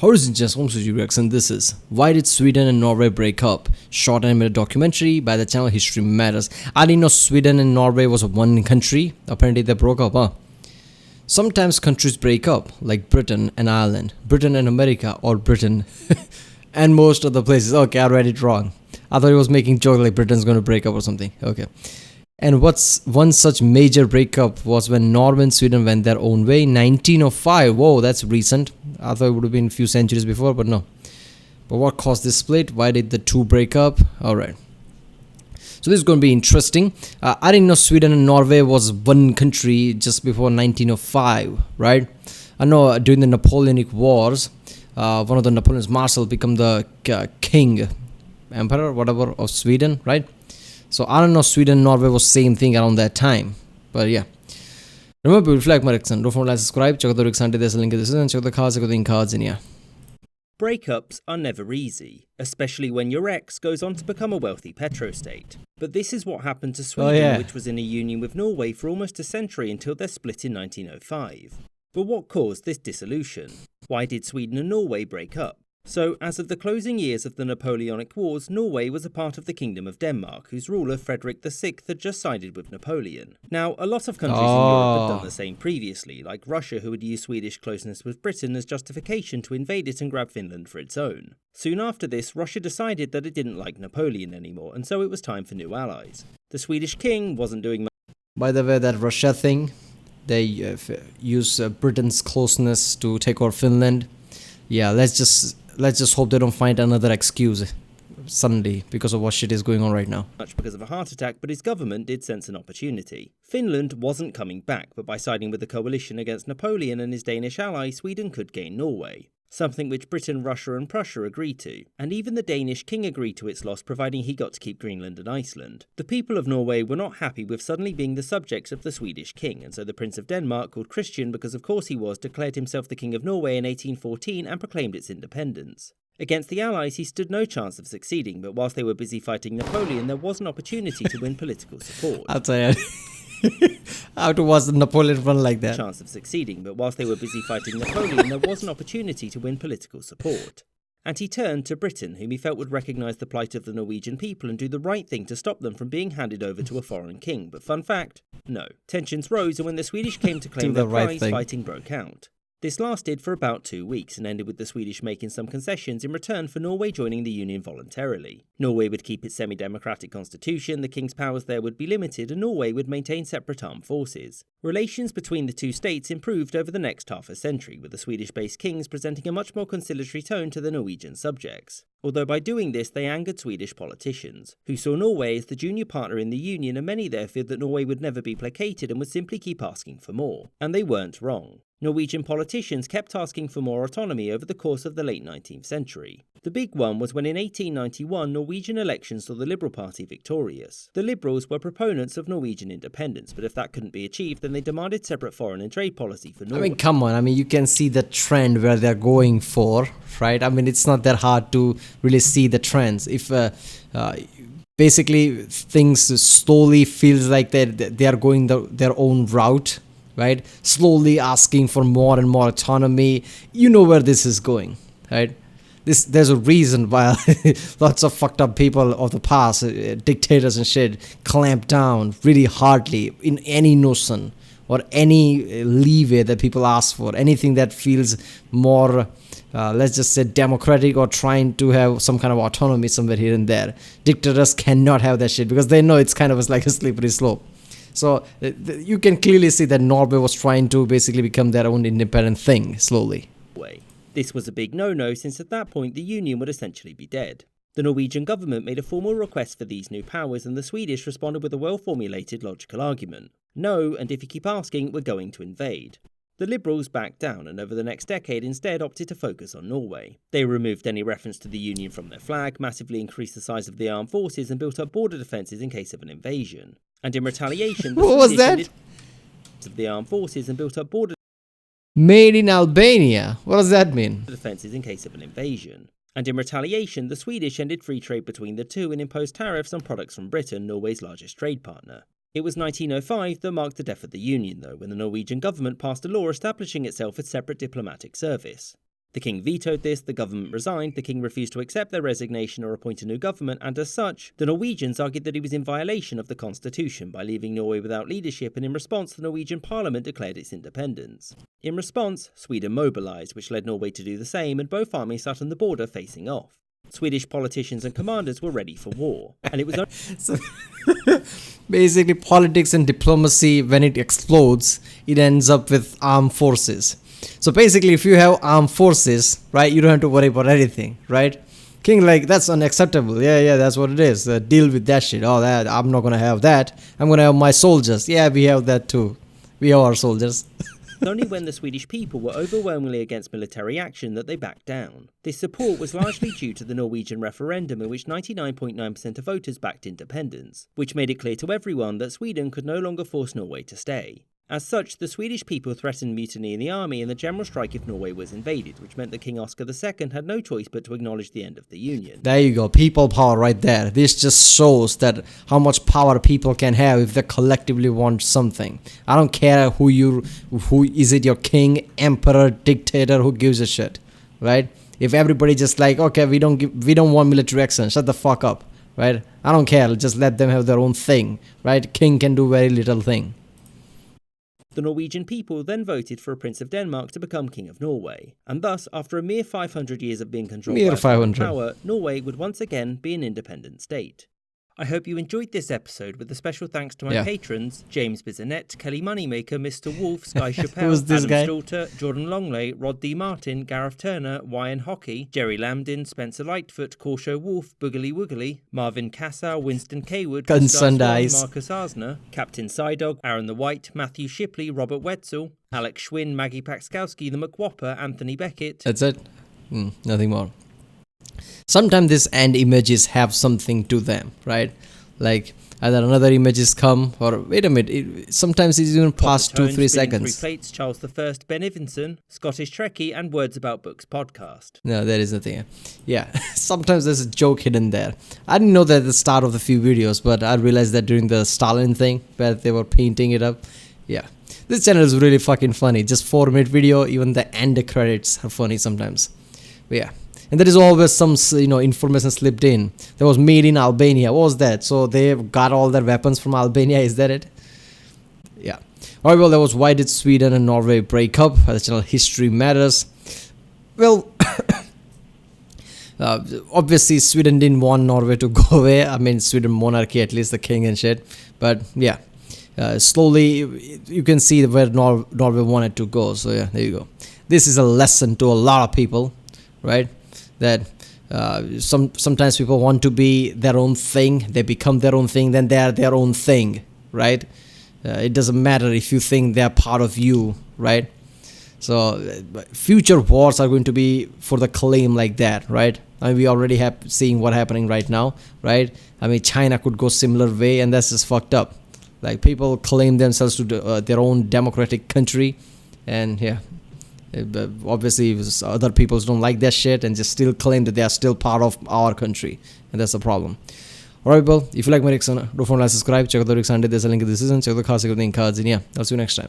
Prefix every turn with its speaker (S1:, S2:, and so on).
S1: Horizon just homes with you, Rex, and this is Why Did Sweden and Norway Break Up? Short animated documentary by the channel History Matters. I didn't know Sweden and Norway was one country. Apparently they broke up, huh? Sometimes countries break up, like Britain and Ireland, Britain and America, or Britain and most other places. Okay, I read it wrong. I thought it was making joke like Britain's going to break up or something. Okay. And what's one such major breakup was when Norway and Sweden went their own way in 1905. Whoa, that's recent. I thought it would have been a few centuries before, but no. But what caused this split? Why did the two break up? Alright. So this is going to be interesting. I didn't know Sweden and Norway was one country just before 1905, right? I know during the Napoleonic Wars, one of the Napoleon's marshals became the king, emperor, whatever, of Sweden, right? So I don't know Sweden and Norway was same thing around that time. But yeah. Remember, reflect my Rickson. Don't forget to like, subscribe. Check out the Rickson. There's a link in the description. Check out the cards. Check out the cards in here.
S2: Breakups are never easy, especially when your ex goes on to become a wealthy petrostate. But this is what happened to Sweden, which was in a union with Norway for almost a century until their split in 1905. But what caused this dissolution? Why did Sweden and Norway break up? So, as of the closing years of the Napoleonic Wars, Norway was a part of the Kingdom of Denmark, whose ruler Frederick VI had just sided with Napoleon. Now, a lot of countries in Europe had done the same previously, like Russia, who had used Swedish closeness with Britain as justification to invade it and grab Finland for its own. Soon after this, Russia decided that it didn't like Napoleon anymore, and so it was time for new allies. The Swedish king wasn't doing much.
S1: By the way, that Russia thing, they use Britain's closeness to take over Finland. Yeah, let's just hope they don't find another excuse suddenly because of what shit is going on right now.
S2: Much because of a heart attack, but his government did sense an opportunity. Finland wasn't coming back, but by siding with the coalition against Napoleon and his Danish ally, Sweden could gain Norway. Something which Britain, Russia and Prussia agreed to, and even the Danish king agreed to its loss providing he got to keep Greenland and Iceland. The people of Norway were not happy with suddenly being the subjects of the Swedish king, and so the Prince of Denmark, called Christian because of course he was, declared himself the King of Norway in 1814 and proclaimed its independence. Against the Allies, he stood no chance of succeeding, but whilst they were busy fighting Napoleon, there was an opportunity to win political support.
S1: I'll tell you. How to watch the Napoleon run like that?
S2: Chance of succeeding, but whilst they were busy fighting Napoleon, there was an opportunity to win political support. And he turned to Britain, whom he felt would recognise the plight of the Norwegian people and do the right thing to stop them from being handed over to a foreign king. But fun fact, no. Tensions rose, and when the Swedish came to claim their prize, fighting broke out. This lasted for about 2 weeks and ended with the Swedish making some concessions in return for Norway joining the Union voluntarily. Norway would keep its semi-democratic constitution, the king's powers there would be limited, and Norway would maintain separate armed forces. Relations between the two states improved over the next half a century, with the Swedish-based kings presenting a much more conciliatory tone to the Norwegian subjects. Although by doing this they angered Swedish politicians, who saw Norway as the junior partner in the Union, and many there feared that Norway would never be placated and would simply keep asking for more. And they weren't wrong. Norwegian politicians kept asking for more autonomy over the course of the late 19th century. The big one was when in 1891 Norwegian elections saw the Liberal Party victorious. The Liberals were proponents of Norwegian independence, but if that couldn't be achieved, then they demanded separate foreign and trade policy for Norway.
S1: I mean, come on. I mean, you can see the trend where they're going for, right? I mean, it's not that hard to really see the trends. If basically things slowly feels like they are going their own route, right? Slowly asking for more and more autonomy. You know where this is going, right? There's a reason why lots of fucked up people of the past, dictators and shit, clamp down really hardly in any notion or any leeway that people ask for. Anything that feels more, let's just say, democratic or trying to have some kind of autonomy somewhere here and there. Dictators cannot have that shit because they know it's kind of like a slippery slope. So you can clearly see that Norway was trying to basically become their own independent thing slowly.
S2: This was a big no-no, since at that point the Union would essentially be dead. The Norwegian government made a formal request for these new powers, and the Swedish responded with a well-formulated logical argument. No, and if you keep asking, we're going to invade. The Liberals backed down and over the next decade instead opted to focus on Norway. They removed any reference to the Union from their flag, massively increased the size of the armed forces and built up border defences in case of an invasion. And in retaliation, the
S1: what was that?
S2: Of the armed forces and built up border
S1: made in Albania. What does that mean?
S2: Defences in case of an invasion. And in retaliation, the Swedish ended free trade between the two and imposed tariffs on products from Britain, Norway's largest trade partner. It was 1905 that marked the death of the Union, though, when the Norwegian government passed a law establishing itself as separate diplomatic service. The king vetoed this, the government resigned, the king refused to accept their resignation or appoint a new government, and as such, the Norwegians argued that he was in violation of the constitution by leaving Norway without leadership, and in response, the Norwegian parliament declared its independence. In response, Sweden mobilised, which led Norway to do the same, and both armies sat on the border facing off. Swedish politicians and commanders were ready for war, and it was
S1: So basically, politics and diplomacy, when it explodes, it ends up with armed forces. So basically, if you have armed forces, right, you don't have to worry about anything, right? King like, that's unacceptable. Yeah, that's what it is. Deal with that shit. Oh, that I'm not gonna have that. I'm gonna have my soldiers. Yeah, we have that too. We have our soldiers.
S2: Only when the Swedish people were overwhelmingly against military action that they backed down. This support was largely due to the Norwegian referendum, in which 99.9% of voters backed independence, which made it clear to everyone that Sweden could no longer force Norway to stay. As such, the Swedish people threatened mutiny in the army and the general strike if Norway was invaded, which meant that King Oscar II had no choice but to acknowledge the end of the union.
S1: There you go, people power right there. This just shows that how much power people can have if they collectively want something. I don't care who is it, your king, emperor, dictator, who gives a shit, right? If everybody just like, okay, we don't want military action, shut the fuck up, right? I don't care, just let them have their own thing, right? King can do very little thing.
S2: The Norwegian people then voted for a Prince of Denmark to become King of Norway, and thus, after a mere 500 years of being controlled by foreign power, Norway would once again be an independent state. I hope you enjoyed this episode, with a special thanks to my patrons, James Bizanet, Kelly Moneymaker, Mr. Wolf, Sky Chappelle, Adam Stalter, Jordan Longley, Rod D. Martin, Gareth Turner, Wyan Hockey, Jerry Lambdin, Spencer Lightfoot, Corsho Wolf, Boogly Woogly, Marvin Cassow, Winston Kaywood, Marcus Arsner, Captain Psydog, Aaron the White, Matthew Shipley, Robert Wetzel, Alex Schwinn, Maggie Paxkowski, The McWhopper, Anthony Beckett.
S1: That's it. Nothing more. Sometimes these end images have something to them, right? Like either another images come, or wait a minute, sometimes it's even past 2-3 seconds.
S2: 3 plates, Charles I, Ben Ivinson, Scottish Trekkie, and Words About Books podcast.
S1: No, there is nothing. Yeah, sometimes there's a joke hidden there. I didn't know that at the start of the few videos, but I realized that during the Stalin thing, where they were painting it up. Yeah, this channel is really fucking funny. Just 4-minute video, even the end credits are funny sometimes. But yeah. And there is always some, information slipped in. That was made in Albania. What was that? So they got all their weapons from Albania. Is that it? Yeah. Alright, well, that was Why Did Sweden and Norway Break Up? The channel History Matters. Well, obviously Sweden didn't want Norway to go away. I mean, Sweden monarchy, at least the king and shit. But yeah, slowly you can see where Norway wanted to go. So yeah, there you go. This is a lesson to a lot of people, right? That sometimes people want to be their own thing, they become their own thing, then they are their own thing, right? It doesn't matter if you think they are part of you, right? So future wars are going to be for the claim like that, right? I mean, we already have seeing what happening right now, right? I mean, China could go similar way, and that's just fucked up. Like, people claim themselves to their own democratic country, and yeah. Obviously other people don't like that shit and just still claim that they are still part of our country, and that's the problem. Alright, well, if you like my reaction, don't forget to subscribe, check out the reaction, there's a link in the description, check out the cards, and yeah, I'll see you next time.